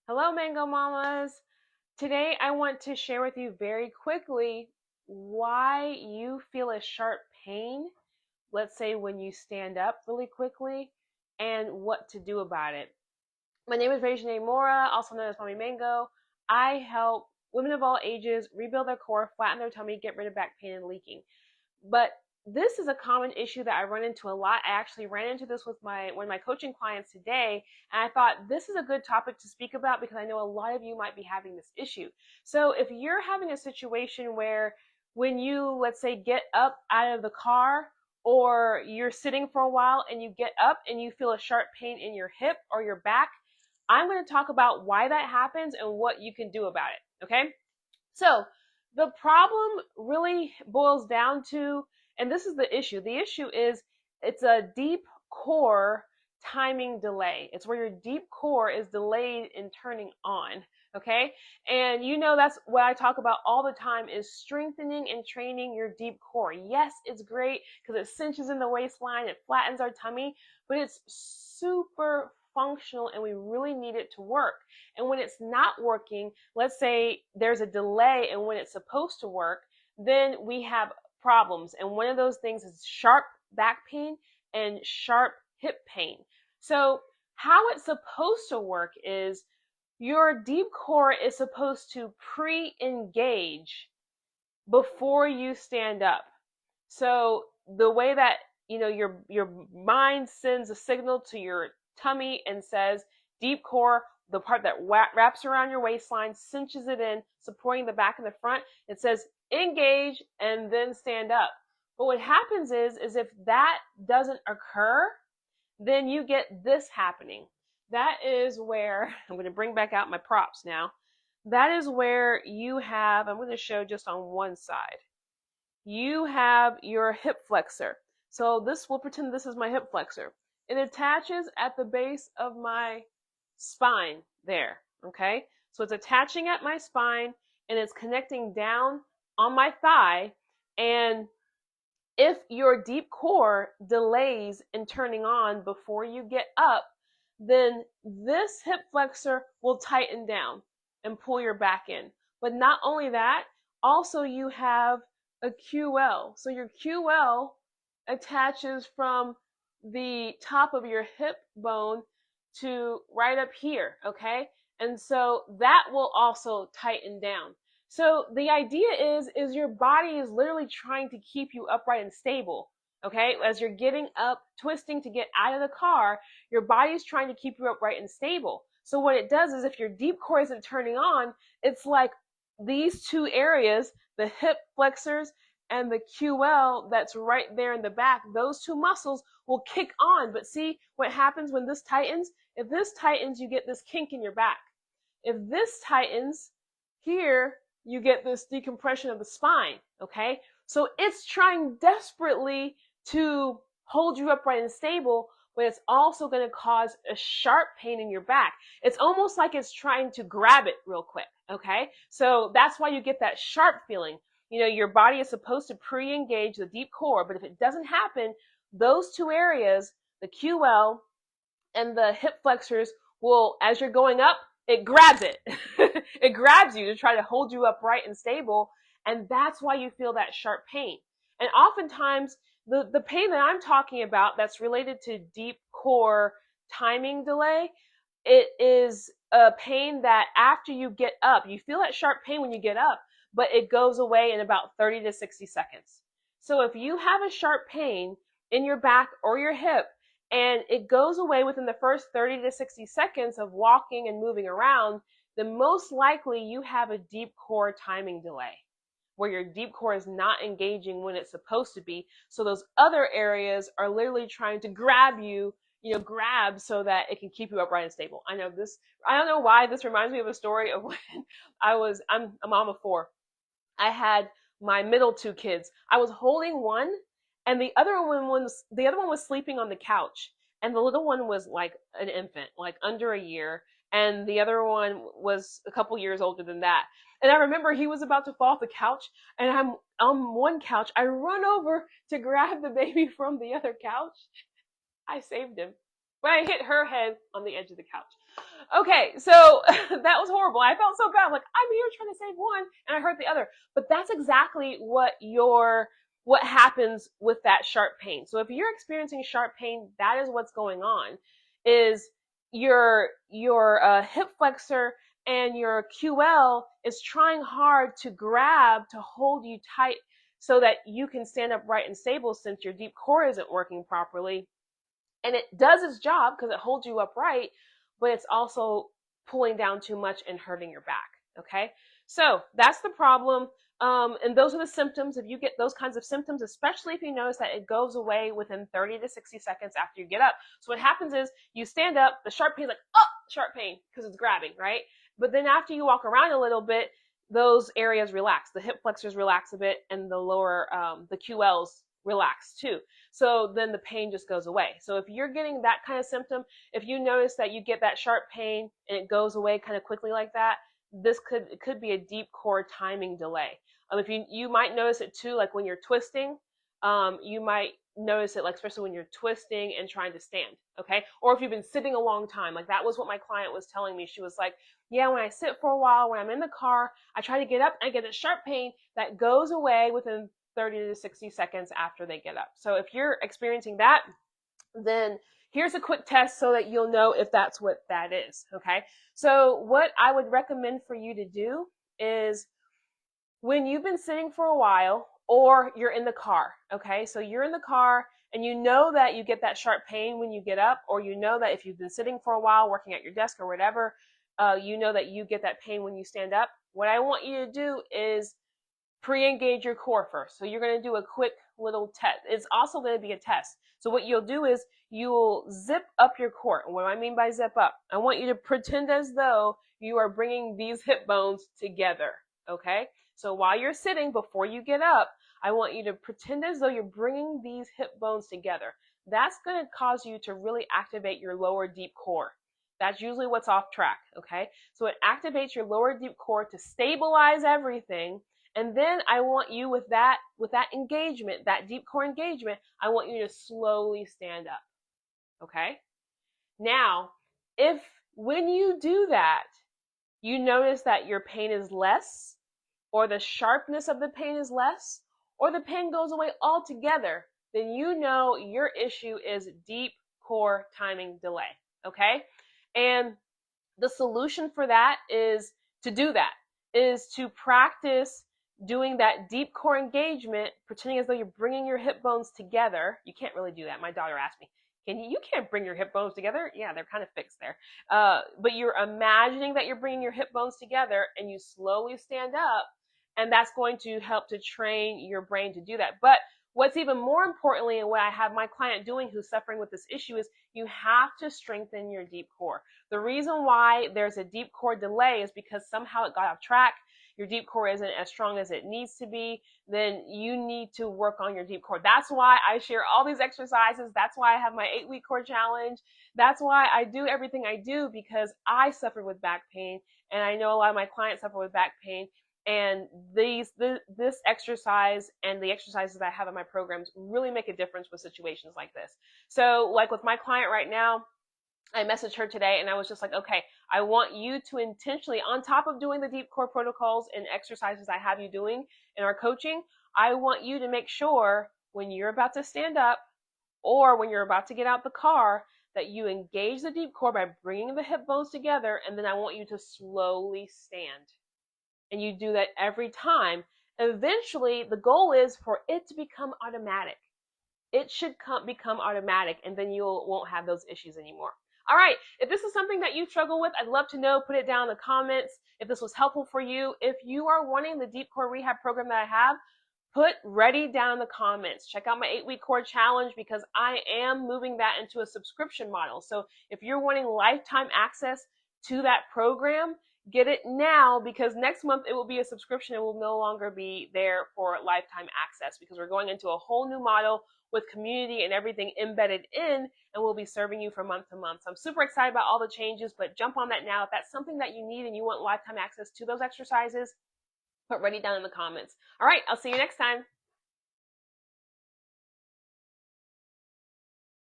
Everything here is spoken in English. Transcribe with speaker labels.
Speaker 1: Hello, Mango Mamas. Today, I want to share with you very quickly why you feel a sharp pain, let's say when you stand up really quickly, and what to do about it. My name is Regine Mora, also known as Mommy Mango. I help women of all ages rebuild their core, flatten their tummy, get rid of back pain and leaking. But this is a common issue that I run into a lot. I actually ran into this with one of my coaching clients today, and I thought this is a good topic to speak about because I know a lot of you might be having this issue. So if you're having a situation where when you, let's say, get up out of the car or you're sitting for a while and you get up and you feel a sharp pain in your hip or your back, I'm going to talk about why that happens and what you can do about it. Okay? So the problem really boils down to, and this is the issue is it's a deep core timing delay. It's where your deep core is delayed in turning on. Okay. And that's what I talk about all the time is strengthening and training your deep core. Yes, it's great because it cinches in the waistline, it flattens our tummy, but it's super functional and we really need it to work. And when it's not working, let's say there's a delay in when it's supposed to work, then we have problems. And one of those things is sharp back pain and sharp hip pain. So how it's supposed to work is your deep core is supposed to pre-engage before you stand up. So the way that your mind sends a signal to your tummy and says deep core, the part that wraps around your waistline, cinches it in, supporting the back and the front, it says engage and then stand up. But what happens is if that doesn't occur, then you get this happening. That is where I'm going to bring back out my props now. That is where you have, I'm going to show just on one side. You have your hip flexor. So we'll pretend this is my hip flexor. It attaches at the base of my spine there, okay? So it's attaching at my spine and it's connecting down on my thigh. And if your deep core delays in turning on before you get up, then this hip flexor will tighten down and pull your back in. But not only that, also you have a QL. So your QL attaches from the top of your hip bone to right up here, okay? And so that will also tighten down. So the idea is your body is literally trying to keep you upright and stable, okay? As you're getting up, twisting to get out of the car, your body is trying to keep you upright and stable. So what it does is if your deep core isn't turning on, it's like these two areas, the hip flexors and the QL that's right there in the back, those two muscles will kick on. But see what happens when this tightens? If this tightens, you get this kink in your back. If this tightens here, you get this decompression of the spine, okay? So it's trying desperately to hold you upright and stable, but it's also going to cause a sharp pain in your back. It's almost like it's trying to grab it real quick, okay? So that's why you get that sharp feeling. Your body is supposed to pre-engage the deep core, but if it doesn't happen, those two areas, the QL and the hip flexors will, as you're going up, it grabs it. It grabs you to try to hold you upright and stable. And that's why you feel that sharp pain. And oftentimes, the pain that I'm talking about that's related to deep core timing delay, it is a pain that after you get up, you feel that sharp pain when you get up, but it goes away in about 30 to 60 seconds. So if you have a sharp pain in your back or your hip, and it goes away within the first 30 to 60 seconds of walking and moving around, then most likely you have a deep core timing delay where your deep core is not engaging when it's supposed to be. So those other areas are literally trying to grab you, grab so that it can keep you upright and stable. I don't know why this reminds me of a story of when I'm a mom of four. I had my middle two kids. I was holding one and the other one was sleeping on the couch, and the little one was like an infant, like under a year, and the other one was a couple years older than that. And I remember he was about to fall off the couch, and I'm on one couch. I run over to grab the baby from the other couch. I saved him. but I hit her head on the edge of the couch. Okay, so that was horrible. I felt so bad. I'm like, I'm here trying to save one, and I hurt the other. But that's exactly what happens with that sharp pain. So if you're experiencing sharp pain, that is what's going on. Is your hip flexor and your QL is trying hard to grab to hold you tight so that you can stand upright and stable since your deep core isn't working properly. And it does its job because it holds you upright, but it's also pulling down too much and hurting your back. Okay, so that's the problem. And those are the symptoms. If you get those kinds of symptoms, especially if you notice that it goes away within 30 to 60 seconds after you get up. So what happens is you stand up, the sharp pain is like, oh, sharp pain, because it's grabbing, right? But then after you walk around a little bit, those areas relax. The hip flexors relax a bit, and the lower, the QLs relax too. So then the pain just goes away. So if you're getting that kind of symptom, if you notice that you get that sharp pain and it goes away kind of quickly like that, it could be a deep core timing delay. If you might notice it too, like when you're twisting, you might notice it, like especially when you're twisting and trying to stand, okay? Or if you've been sitting a long time, like that was what my client was telling me. She was like, yeah, when I sit for a while, when I'm in the car, I try to get up, I get a sharp pain that goes away within 30 to 60 seconds after they get up. So if you're experiencing that, then here's a quick test so that you'll know if that's what that is, okay? So what I would recommend for you to do is when you've been sitting for a while or you're in the car, okay? So you're in the car and you know that you get that sharp pain when you get up, or you know that if you've been sitting for a while working at your desk or whatever, you know that you get that pain when you stand up. What I want you to do is pre-engage your core first. So you're going to do a quick little test. It's also going to be a test. So what you'll do is you'll zip up your core. And what do I mean by zip up? I want you to pretend as though you are bringing these hip bones together, okay? So while you're sitting, before you get up, I want you to pretend as though you're bringing these hip bones together. That's going to cause you to really activate your lower deep core. That's usually what's off track, okay? So it activates your lower deep core to stabilize everything. And then I want you with that engagement, that deep core engagement, I want you to slowly stand up, okay? Now, if when you do that, you notice that your pain is less, or the sharpness of the pain is less, or the pain goes away altogether, then you know your issue is deep core timing delay, okay? And the solution for that is to practice doing that deep core engagement, pretending as though you're bringing your hip bones together. You can't really do that. My daughter asked me, you can't bring your hip bones together. Yeah, they're kind of fixed there. But you're imagining that you're bringing your hip bones together and you slowly stand up, and that's going to help to train your brain to do that. But what's even more importantly, and what I have my client doing who's suffering with this issue, is you have to strengthen your deep core. The reason why there's a deep core delay is because somehow it got off track. Your deep core isn't as strong as it needs to be, then you need to work on your deep core. That's why I share all these exercises. That's why I have my 8-week core challenge. That's why I do everything I do, because I suffer with back pain, and I know a lot of my clients suffer with back pain. And this exercise and the exercises that I have in my programs really make a difference with situations like this. So like with my client right now, I messaged her today and I was just like, okay, I want you to intentionally, on top of doing the deep core protocols and exercises I have you doing in our coaching, I want you to make sure when you're about to stand up or when you're about to get out the car that you engage the deep core by bringing the hip bones together, and then I want you to slowly stand. And you do that every time. Eventually, the goal is for it to become automatic. It should become automatic, and then you won't have those issues anymore. All right, if this is something that you struggle with, I'd love to know. Put it down in the comments if this was helpful for you. If you are wanting the Deep Core Rehab program that I have, put ready down in the comments. Check out my 8-week core challenge, because I am moving that into a subscription model. So if you're wanting lifetime access to that program, get it now, because next month it will be a subscription and will no longer be there for lifetime access, because we're going into a whole new model with community and everything embedded in, and we'll be serving you from month to month. So I'm super excited about all the changes, but jump on that now. If that's something that you need and you want lifetime access to those exercises, put ready down in the comments. All right, I'll see you next time.